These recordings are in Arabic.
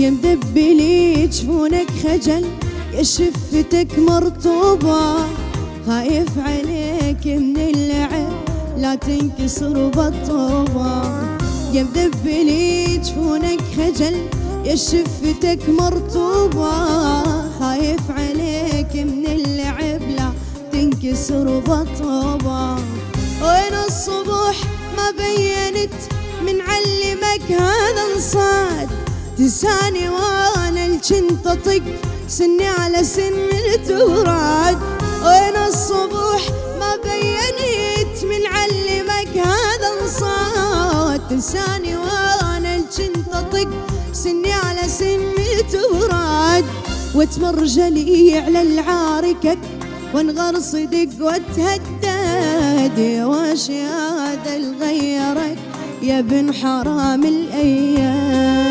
يا مدبلي جفونك خجل، يا شفتك مرطوبة، خايف عليك من اللعب لا تنكسر بالطوبة. يا مدبلي جفونك خجل، يا شفتك مرطوبة، خايف عليك من اللعب لا تنكسر بالطوبة. وين الصبح ما بينت من علمك هذا انصاد، تنساني وانا الجنت اطق سني على سن التوراد. وين الصبح ما بينت من علمك هذا انصاد، تنساني وانا الجنت اطق سني على سن التوراد. وتمرجلي على العاركك وانغر صدق واتهدد، يا واشي هذا الغيرك يا بن حرام الأيام.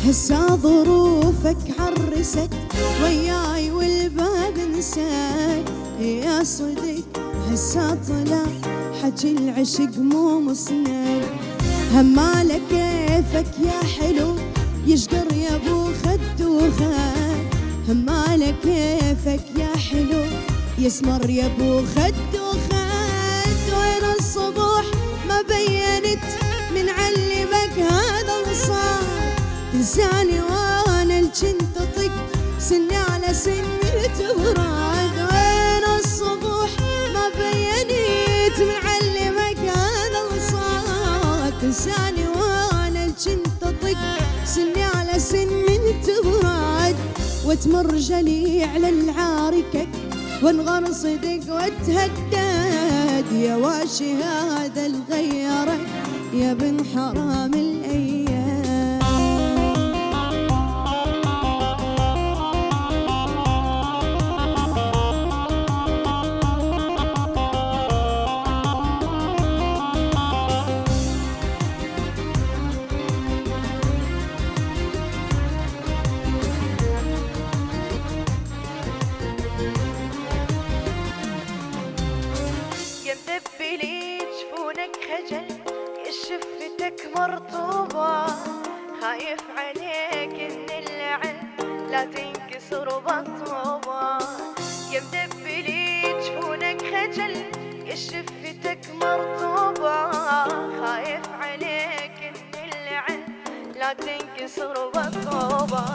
هسا ظروفك عرست وياي والباب نساك، يا صدق هسا طلع حكي العشق مو مسند. همالك كيفك يا حلو يشقر يا ابو خد وخد، همالك كيفك يا حلو يسمر يا ابو خد وخد. وين الصبح ما بينت من علمك هذا الصاد، تنساني وانا الجنت اطق سني على سن التوراد. وين الصبح ما بينت من علمك هذا الصاد، تنساني وانا الجنت اطق سني على سن التوراد. وتمرجلي على العاركك وانغر صدق واتهدد، يا واشي هذا الغيرك يا بن حرام الأيام. يا مدبلي جفونك خجل، يا شفتك مرطوبة، خايف عليك ان اللعن لا تنكسر بالطوبة. يا مدبلي جفونك خجل، يا شفتك مرطوبة، خايف عليك ان اللعن لا تنكسر بالطوبة.